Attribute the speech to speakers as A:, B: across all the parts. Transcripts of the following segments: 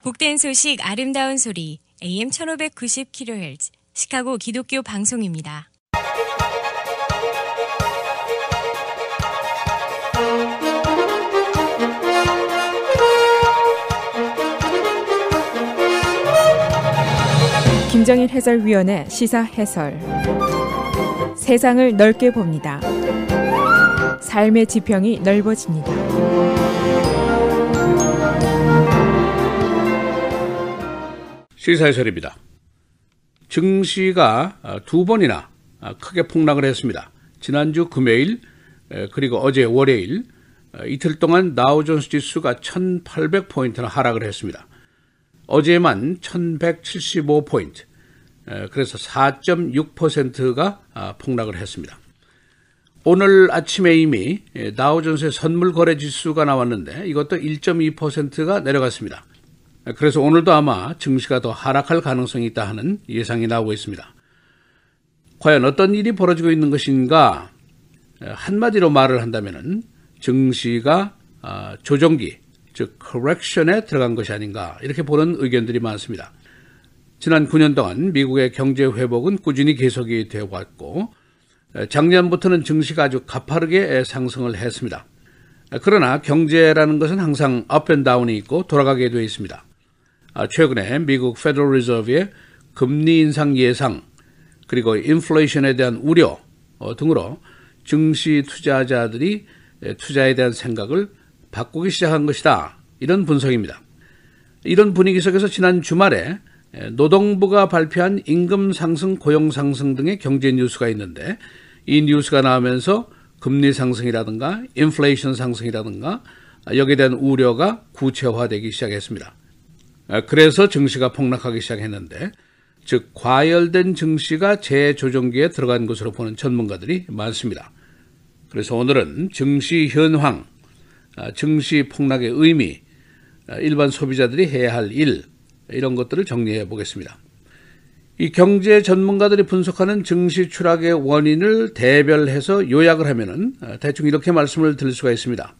A: 복된 소식 아름다운 소리 AM 1590kHz 시카고 기독교 방송입니다.
B: 김정일 해설위원의 시사 해설. 세상을 넓게 봅니다. 삶의 지평이 넓어집니다.
C: 시사 해설입니다. 증시가 두 번이나 크게 폭락을 했습니다. 지난주 금요일 그리고 어제 월요일 이틀 동안 다우존스 지수가 1800포인트나 하락을 했습니다. 어제만 1175포인트, 그래서 4.6%가 폭락을 했습니다. 오늘 아침에 이미 다우존스의 선물 거래 지수가 나왔는데 이것도 1.2%가 내려갔습니다. 그래서 오늘도 아마 증시가 더 하락할 가능성이 있다 하는 예상이 나오고 있습니다. 과연 어떤 일이 벌어지고 있는 것인가? 한마디로 말을 한다면 증시가 조정기, 즉 correction에 들어간 것이 아닌가 이렇게 보는 의견들이 많습니다. 지난 9년 동안 미국의 경제 회복은 꾸준히 계속이 되어 왔고 작년부터는 증시가 아주 가파르게 상승을 했습니다. 그러나 경제라는 것은 항상 업 앤 다운이 있고 돌아가게 되어 있습니다. 최근에 미국 페더럴 리저브의 금리 인상 예상 그리고 인플레이션에 대한 우려 등으로 증시 투자자들이 투자에 대한 생각을 바꾸기 시작한 것이다. 이런 분석입니다. 이런 분위기 속에서 지난 주말에 노동부가 발표한 임금 상승, 고용 상승 등의 경제 뉴스가 있는데 이 뉴스가 나오면서 금리 상승이라든가 인플레이션 상승이라든가 여기에 대한 우려가 구체화되기 시작했습니다. 그래서 증시가 폭락하기 시작했는데 즉 과열된 증시가 재조정기에 들어간 것으로 보는 전문가들이 많습니다. 그래서 오늘은 증시 현황, 증시 폭락의 의미, 일반 소비자들이 해야 할 일 이런 것들을 정리해 보겠습니다. 이 경제 전문가들이 분석하는 증시 추락의 원인을 대별해서 요약을 하면은 대충 이렇게 말씀을 드릴 수가 있습니다.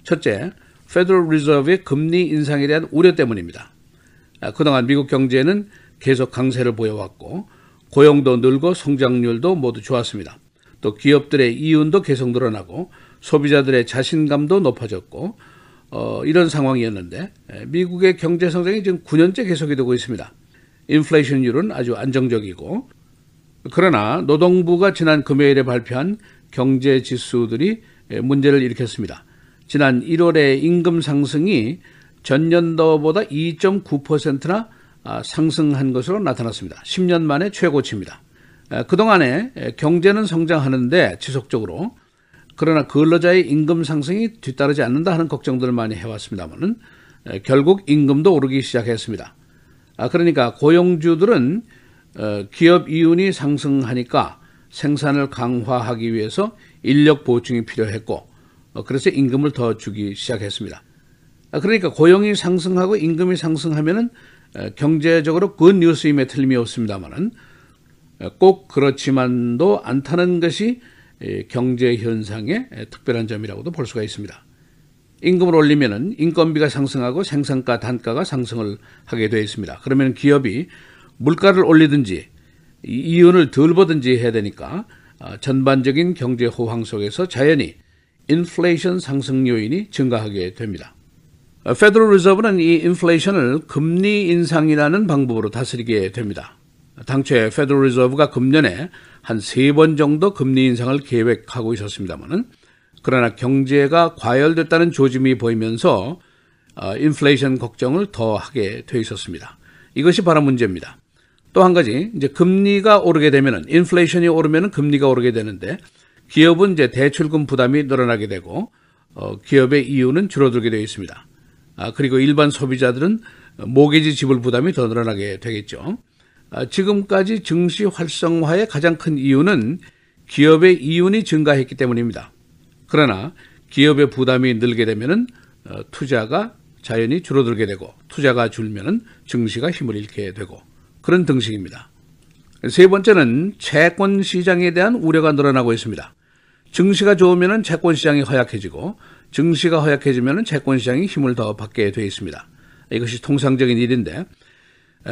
C: 첫째, 페더럴 리저브의 금리 인상에 대한 우려 때문입니다. 그동안 미국 경제는 계속 강세를 보여왔고 고용도 늘고 성장률도 모두 좋았습니다. 또 기업들의 이윤도 계속 늘어나고 소비자들의 자신감도 높아졌고 이런 상황이었는데 미국의 경제 성장이 지금 9년째 계속이 되고 있습니다. 인플레이션율은 아주 안정적이고 그러나 노동부가 지난 금요일에 발표한 경제 지수들이 문제를 일으켰습니다. 지난 1월에 임금 상승이 전년도보다 2.9%나 상승한 것으로 나타났습니다. 10년 만에 최고치입니다. 그동안에 경제는 성장하는데 지속적으로 그러나 근로자의 임금 상승이 뒤따르지 않는다 하는 걱정들을 많이 해왔습니다만 결국 임금도 오르기 시작했습니다. 그러니까 고용주들은 기업 이윤이 상승하니까 생산을 강화하기 위해서 인력 보충이 필요했고 그래서 임금을 더 주기 시작했습니다. 그러니까 고용이 상승하고 임금이 상승하면은 경제적으로 굿 뉴스임에 틀림이 없습니다만은 꼭 그렇지만도 않다는 것이 경제 현상의 특별한 점이라고도 볼 수가 있습니다. 임금을 올리면은 인건비가 상승하고 생산가 단가가 상승을 하게 되어 있습니다. 그러면 기업이 물가를 올리든지 이윤을 덜 보든지 해야 되니까 전반적인 경제 호황 속에서 자연히 인플레이션 상승 요인이 증가하게 됩니다. 페더럴 리저브는 이 인플레이션을 금리 인상이라는 방법으로 다스리게 됩니다. 당초에 페더럴 리저브가 금년에 한 3번 정도 금리 인상을 계획하고 있었습니다만은 그러나 경제가 과열됐다는 조짐이 보이면서 인플레이션 걱정을 더 하게 돼 있었습니다. 이것이 바로 문제입니다. 또 한 가지 이제 금리가 오르게 되면은 인플레이션이 오르면은 금리가 오르게 되는데 기업은 이제 대출금 부담이 늘어나게 되고 기업의 이윤은 줄어들게 되어 있습니다. 그리고 일반 소비자들은 모기지 지불 부담이 더 늘어나게 되겠죠. 지금까지 증시 활성화의 가장 큰 이유는 기업의 이윤이 증가했기 때문입니다. 그러나 기업의 부담이 늘게 되면은 투자가 자연히 줄어들게 되고 투자가 줄면은 증시가 힘을 잃게 되고 그런 등식입니다. 세 번째는 채권 시장에 대한 우려가 늘어나고 있습니다. 증시가 좋으면은 채권 시장이 허약해지고 증시가 허약해지면은 채권 시장이 힘을 더 받게 되어 있습니다. 이것이 통상적인 일인데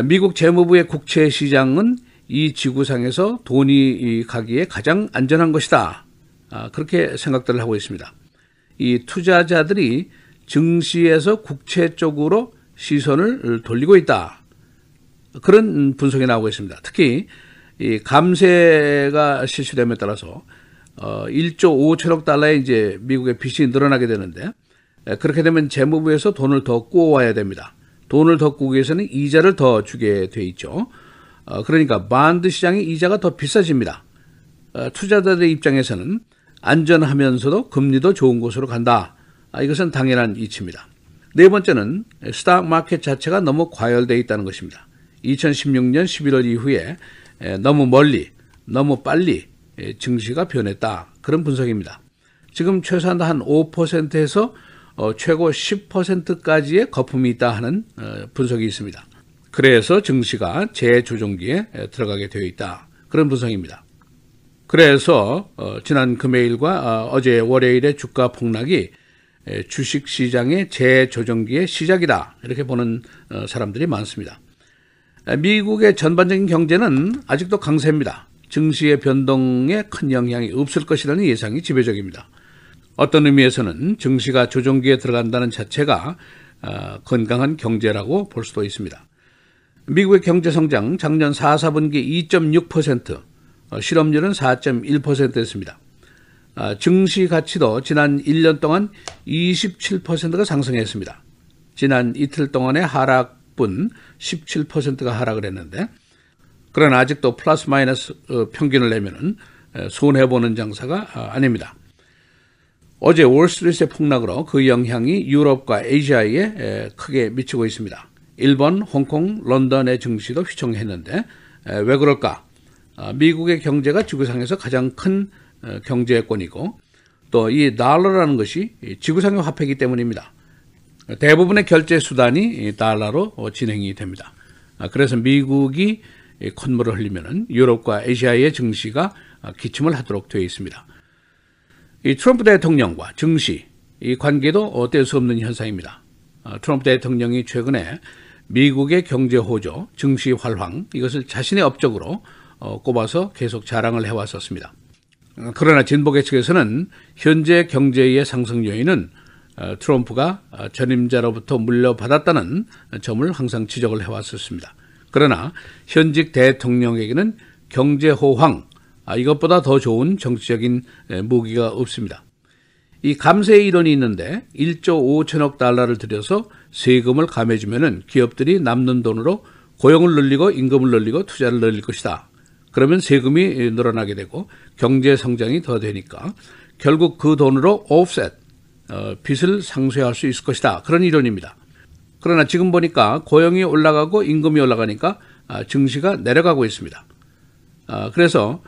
C: 미국 재무부의 국채 시장은 이 지구상에서 돈이 가기에 가장 안전한 것이다. 그렇게 생각들을 하고 있습니다. 이 투자자들이 증시에서 국채 쪽으로 시선을 돌리고 있다. 그런 분석이 나오고 있습니다. 특히 이 감세가 실시됨에 따라서 1조 5천억 달러의 이제 미국의 빚이 늘어나게 되는데 그렇게 되면 재무부에서 돈을 더 꾸어와야 됩니다. 돈을 더 꾸기 위해서는 이자를 더 주게 돼 있죠. 그러니까 반드 시장의 이자가 더 비싸집니다. 투자자들의 입장에서는 안전하면서도 금리도 좋은 곳으로 간다. 이것은 당연한 이치입니다. 네 번째는 스탁 마켓 자체가 너무 과열되어 있다는 것입니다. 2016년 11월 이후에 너무 멀리, 너무 빨리 증시가 변했다. 그런 분석입니다. 지금 최소한 한 5%에서 최고 10%까지의 거품이 있다 하는 분석이 있습니다. 그래서 증시가 재조정기에 들어가게 되어 있다. 그런 분석입니다. 그래서 지난 금요일과 어제 월요일의 주가 폭락이 주식시장의 재조정기의 시작이다. 이렇게 보는 사람들이 많습니다. 미국의 전반적인 경제는 아직도 강세입니다. 증시의 변동에 큰 영향이 없을 것이라는 예상이 지배적입니다. 어떤 의미에서는 증시가 조정기에 들어간다는 자체가 건강한 경제라고 볼 수도 있습니다. 미국의 경제성장 작년 4분기 2.6%, 실업률은 4.1%였습니다. 증시 가치도 지난 1년 동안 27%가 상승했습니다. 지난 이틀 동안의 하락분 17%가 하락을 했는데 그러나 아직도 플러스 마이너스 평균을 내면은 손해보는 장사가 아닙니다. 어제 월스트리트의 폭락으로 그 영향이 유럽과 아시아에 크게 미치고 있습니다. 일본, 홍콩, 런던의 증시도 휘청했는데 왜 그럴까? 미국의 경제가 지구상에서 가장 큰 경제권이고 또 이 달러라는 것이 지구상의 화폐이기 때문입니다. 대부분의 결제 수단이 달러로 진행이 됩니다. 그래서 미국이 콧물을 흘리면은 유럽과 아시아의 증시가 기침을 하도록 되어 있습니다. 이 트럼프 대통령과 증시, 이 관계도 뗄 수 없는 현상입니다. 트럼프 대통령이 최근에 미국의 경제 호조, 증시 활황, 이것을 자신의 업적으로 꼽아서 계속 자랑을 해왔었습니다. 그러나 진보 측에서는 현재 경제의 상승 요인은 트럼프가 전임자로부터 물려받았다는 점을 항상 지적을 해왔었습니다. 그러나 현직 대통령에게는 경제 호황, 이것보다 더 좋은 정치적인 무기가 없습니다. 이 감세의 이론이 있는데 1조 5천억 달러를 들여서 세금을 감해주면은 기업들이 남는 돈으로 고용을 늘리고 임금을 늘리고 투자를 늘릴 것이다. 그러면 세금이 늘어나게 되고 경제 성장이 더 되니까 결국 그 돈으로 offset, 빚을 상쇄할 수 있을 것이다. 그런 이론입니다. 그러나 지금 보니까 고용이 올라가고 임금이 올라가니까 증시가 내려가고 있습니다. 그래서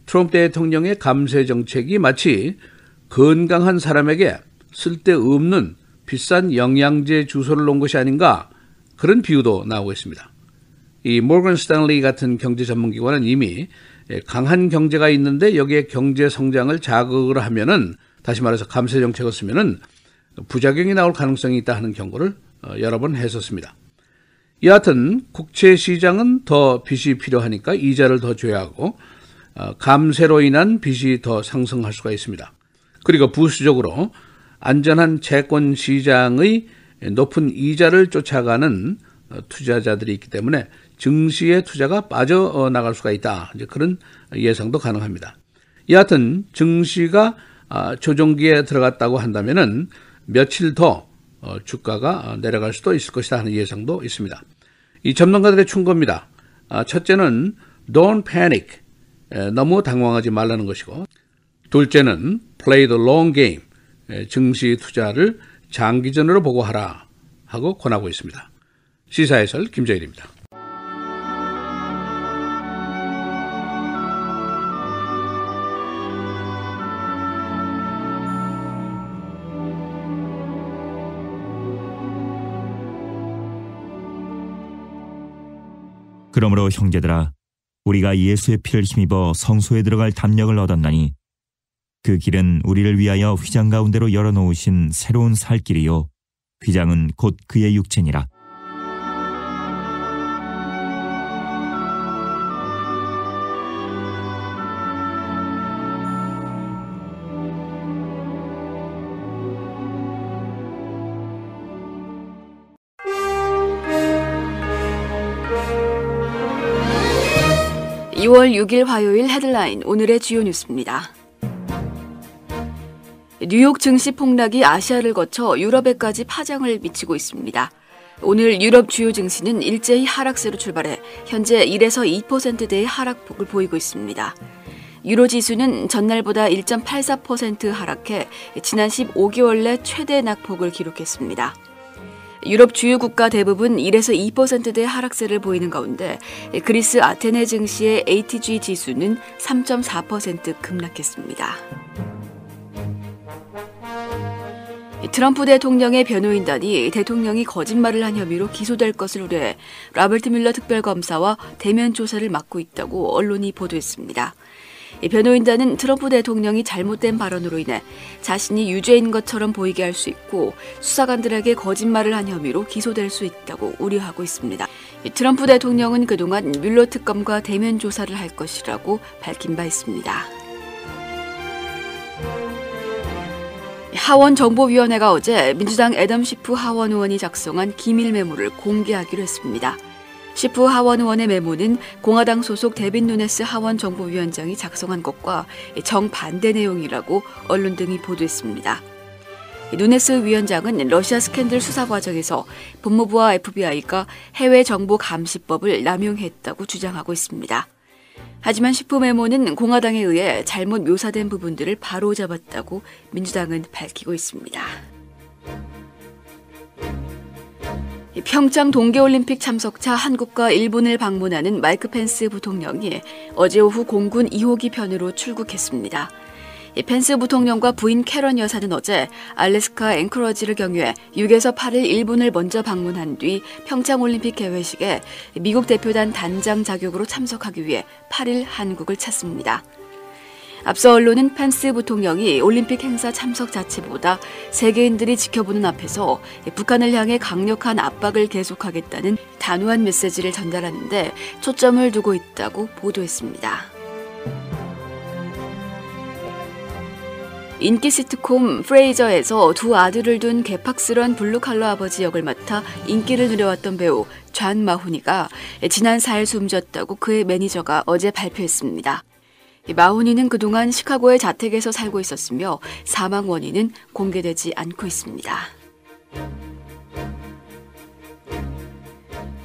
C: 트럼프 대통령의 감세 정책이 마치 건강한 사람에게 쓸데없는 비싼 영양제 주소를 놓은 것이 아닌가 그런 비유도 나오고 있습니다. 이 모건 스탠리 같은 경제 전문기관은 이미 강한 경제가 있는데 여기에 경제 성장을 자극을 하면은 다시 말해서 감세 정책을 쓰면은 부작용이 나올 가능성이 있다 하는 경고를 여러 번 했었습니다. 여하튼 국채 시장은 더 빚이 필요하니까 이자를 더 줘야 하고 감세로 인한 빚이 더 상승할 수가 있습니다. 그리고 부수적으로 안전한 채권 시장의 높은 이자를 쫓아가는 투자자들이 있기 때문에 증시의 투자가 빠져나갈 수가 있다. 이제 그런 예상도 가능합니다. 여하튼 증시가 조정기에 들어갔다고 한다면은 며칠 더 주가가 내려갈 수도 있을 것이다 하는 예상도 있습니다. 이 전문가들의 충고입니다. 첫째는 don't panic, 너무 당황하지 말라는 것이고, 둘째는 play the long game, 증시 투자를 장기전으로 보고 하라 하고 권하고 있습니다. 시사해설 김정일입니다.
D: 그러므로 형제들아, 우리가 예수의 피를 힘입어 성소에 들어갈 담력을 얻었나니 그 길은 우리를 위하여 휘장 가운데로 열어놓으신 새로운 살 길이요 휘장은 곧 그의 육체니라.
E: 2월 6일 화요일 헤드라인 오늘의 주요 뉴스입니다. 뉴욕 증시 폭락이 아시아를 거쳐 유럽에까지 파장을 미치고 있습니다. 오늘 유럽 주요 증시는 일제히 하락세로 출발해 현재 1에서 2%대의 하락폭을 보이고 있습니다. 유로 지수는 전날보다 1.84% 하락해 지난 15개월 내 최대 낙폭을 기록했습니다. 유럽 주요 국가 대부분 1에서 2%대 하락세를 보이는 가운데 그리스 아테네 증시의 ATG 지수는 3.4% 급락했습니다. 트럼프 대통령의 변호인단이 대통령이 거짓말을 한 혐의로 기소될 것을 우려해 라버트 뮬러 특별검사와 대면 조사를 맡고 있다고 언론이 보도했습니다. 변호인단은 트럼프 대통령이 잘못된 발언으로 인해 자신이 유죄인 것처럼 보이게 할 수 있고 수사관들에게 거짓말을 한 혐의로 기소될 수 있다고 우려하고 있습니다. 트럼프 대통령은 그동안 뮬러 특검과 대면 조사를 할 것이라고 밝힌 바 있습니다. 하원정보위원회가 어제 민주당 애덤 시프 하원 의원이 작성한 기밀 메모를 공개하기로 했습니다. 시프 하원 의원의 메모는 공화당 소속 데빈 누네스 하원정보위원장이 작성한 것과 정반대 내용이라고 언론 등이 보도했습니다. 누네스 위원장은 러시아 스캔들 수사 과정에서 법무부와 FBI가 해외정보감시법을 남용했다고 주장하고 있습니다. 하지만 시프 메모는 공화당에 의해 잘못 묘사된 부분들을 바로잡았다고 민주당은 밝히고 있습니다. 평창 동계올림픽 참석차 한국과 일본을 방문하는 마이크 펜스 부통령이 어제 오후 공군 2호기 편으로 출국했습니다. 펜스 부통령과 부인 캐런 여사는 어제 알래스카 앵커러지를 경유해 6에서 8일 일본을 먼저 방문한 뒤 평창올림픽 개회식에 미국 대표단 단장 자격으로 참석하기 위해 8일 한국을 찾습니다. 앞서 언론은 펜스 부통령이 올림픽 행사 참석 자체보다 세계인들이 지켜보는 앞에서 북한을 향해 강력한 압박을 계속하겠다는 단호한 메시지를 전달하는 데 초점을 두고 있다고 보도했습니다. 인기 시트콤 프레이저에서 두 아들을 둔 개팍스런 블루칼러 아버지 역을 맡아 인기를 누려왔던 배우 존 마후니가 지난 4일 숨졌다고 그의 매니저가 어제 발표했습니다. 마후니는 그동안 시카고의 자택에서 살고 있었으며 사망 원인은 공개되지 않고 있습니다.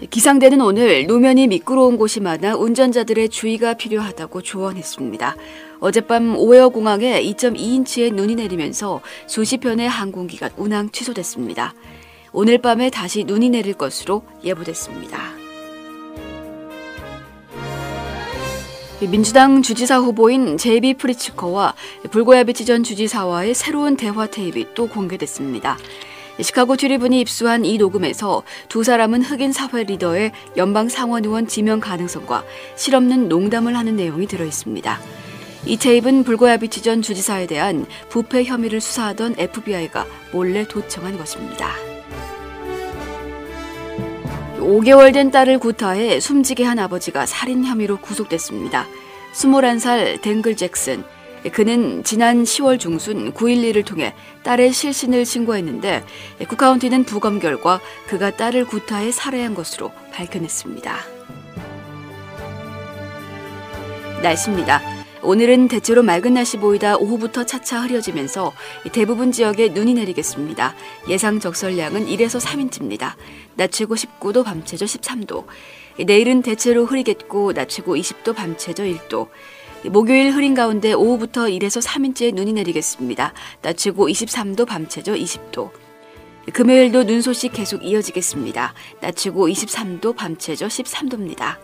E: 기상대는 오늘 노면이 미끄러운 곳이 많아 운전자들의 주의가 필요하다고 조언했습니다. 어젯밤 오헤어 공항에 2.2인치의 눈이 내리면서 수십 편의 항공기가 운항 취소됐습니다. 오늘 밤에 다시 눈이 내릴 것으로 예보됐습니다. 민주당 주지사 후보인 제이비 프리츠커와 불고야비치 전 주지사와의 새로운 대화 테이프가 또 공개됐습니다. 시카고 트리븐이 입수한 이 녹음에서 두 사람은 흑인 사회 리더의 연방 상원 의원 지명 가능성과 실없는 농담을 하는 내용이 들어있습니다. 이 테이프는 불고야비치 전 주지사에 대한 부패 혐의를 수사하던 FBI가 몰래 도청한 것입니다. 5개월 된 딸을 구타해 숨지게 한 아버지가 살인 혐의로 구속됐습니다. 21살 댕글 잭슨. 그는 지난 10월 중순 911을 통해 딸의 실신을 신고했는데 쿡카운티는 부검 결과 그가 딸을 구타해 살해한 것으로 밝혀냈습니다. 날씨입니다. 오늘은 대체로 맑은 날씨 보이다 오후부터 차차 흐려지면서 대부분 지역에 눈이 내리겠습니다. 예상 적설량은 1에서 3인치입니다. 낮 최고 19도, 밤 최저 13도. 내일은 대체로 흐리겠고 낮 최고 20도, 밤 최저 1도. 목요일 흐린 가운데 오후부터 1에서 3인치의 눈이 내리겠습니다. 낮 최고 23도, 밤 최저 20도. 금요일도 눈 소식 계속 이어지겠습니다. 낮 최고 23도, 밤 최저 13도입니다.